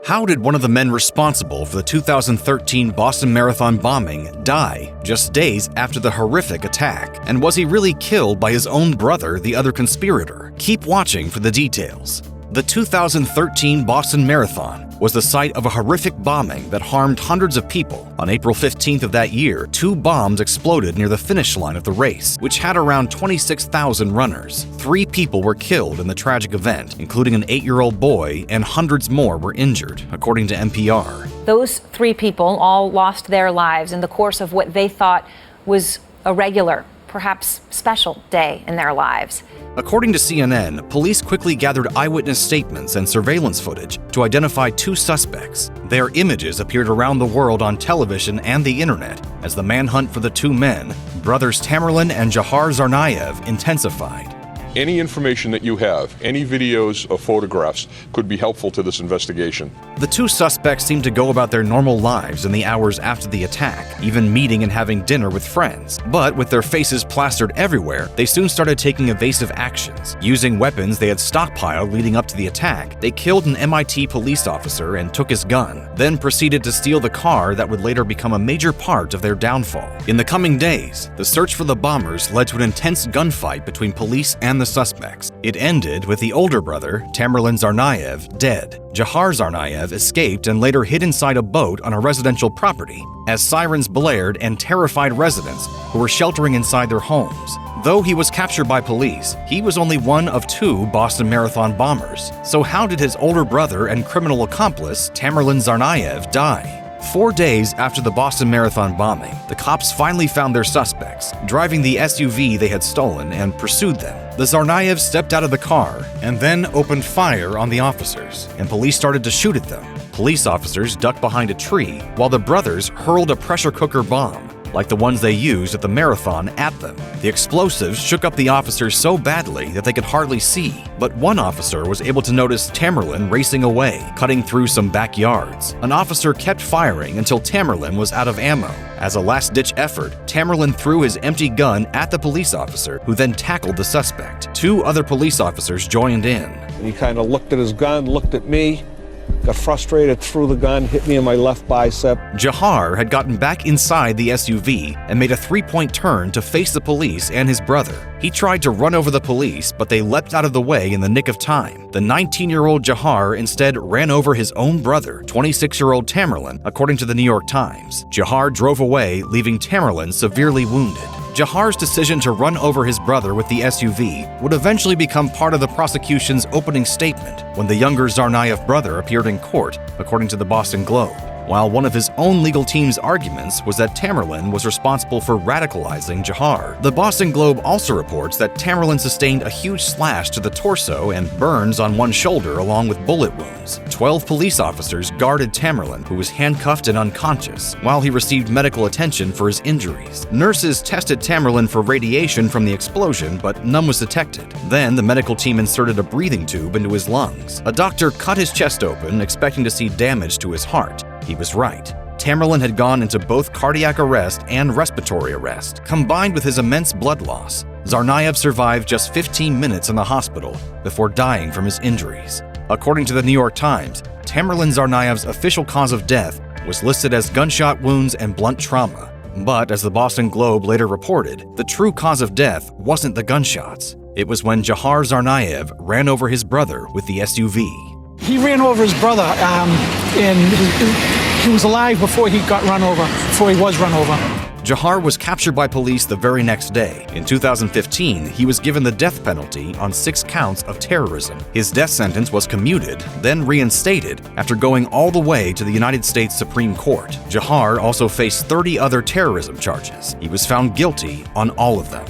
How did one of the men responsible for the 2013 Boston Marathon bombing die just days after the horrific attack? And was he really killed by his own brother, the other conspirator? Keep watching for the details. The 2013 Boston Marathon was the site of a horrific bombing that harmed hundreds of people. On April 15th of that year, 2 bombs exploded near the finish line of the race, which had around 26,000 runners. 3 people were killed in the tragic event, including an 8-year-old boy, and hundreds more were injured, according to NPR. Those 3 people all lost their lives in the course of what they thought was a regular, perhaps special day in their lives. According to CNN, police quickly gathered eyewitness statements and surveillance footage to identify 2 suspects. Their images appeared around the world on television and the internet as the manhunt for the 2 men, brothers Tamerlan and Dzhokhar Tsarnaev, intensified. Any information that you have, any videos or photographs, could be helpful to this investigation. The 2 suspects seemed to go about their normal lives in the hours after the attack, even meeting and having dinner with friends. But with their faces plastered everywhere, they soon started taking evasive actions. Using weapons they had stockpiled leading up to the attack, they killed an MIT police officer and took his gun, then proceeded to steal the car that would later become a major part of their downfall. In the coming days, the search for the bombers led to an intense gunfight between police and the suspects. It ended with the older brother, Tamerlan Tsarnaev, dead. Dzhokhar Tsarnaev escaped and later hid inside a boat on a residential property as sirens blared and terrified residents who were sheltering inside their homes. Though he was captured by police, he was only one of 2 Boston Marathon bombers. So how did his older brother and criminal accomplice, Tamerlan Tsarnaev, die? 4 days after the Boston Marathon bombing, the cops finally found their suspects, driving the SUV they had stolen, and pursued them. The Tsarnaevs stepped out of the car and then opened fire on the officers, and police started to shoot at them. Police officers ducked behind a tree while the brothers hurled a pressure cooker bomb, like the ones they used at the marathon, at them. The explosives shook up the officers so badly that they could hardly see, but one officer was able to notice Tamerlan racing away, cutting through some backyards. An officer kept firing until Tamerlan was out of ammo. As a last-ditch effort, Tamerlan threw his empty gun at the police officer, who then tackled the suspect. 2 other police officers joined in. He kind of looked at his gun, looked at me, got frustrated, threw the gun, hit me in my left bicep. Dzhokhar had gotten back inside the SUV and made a 3-point turn to face the police and his brother. He tried to run over the police, but they leapt out of the way in the nick of time. The 19-year-old Dzhokhar instead ran over his own brother, 26-year-old Tamerlan, according to the New York Times. Dzhokhar drove away, leaving Tamerlan severely wounded. Dzhokhar's decision to run over his brother with the SUV would eventually become part of the prosecution's opening statement when the younger Tsarnaev brother appeared in court, according to the Boston Globe. While one of his own legal team's arguments was that Tamerlan was responsible for radicalizing Dzhokhar. The Boston Globe also reports that Tamerlan sustained a huge slash to the torso and burns on one shoulder along with bullet wounds. 12 police officers guarded Tamerlan, who was handcuffed and unconscious, while he received medical attention for his injuries. Nurses tested Tamerlan for radiation from the explosion, but none was detected. Then the medical team inserted a breathing tube into his lungs. A doctor cut his chest open, expecting to see damage to his heart. He was right. Tamerlan had gone into both cardiac arrest and respiratory arrest. Combined with his immense blood loss, Tsarnaev survived just 15 minutes in the hospital before dying from his injuries. According to the New York Times, Tamerlan Tsarnaev's official cause of death was listed as gunshot wounds and blunt trauma. But as the Boston Globe later reported, the true cause of death wasn't the gunshots. It was when Dzhokhar Tsarnaev ran over his brother with the SUV. He ran over his brother, and he was alive before he got run over, before he was run over. Dzhokhar was captured by police the very next day. In 2015, he was given the death penalty on 6 counts of terrorism. His death sentence was commuted, then reinstated after going all the way to the United States Supreme Court. Dzhokhar also faced 30 other terrorism charges. He was found guilty on all of them.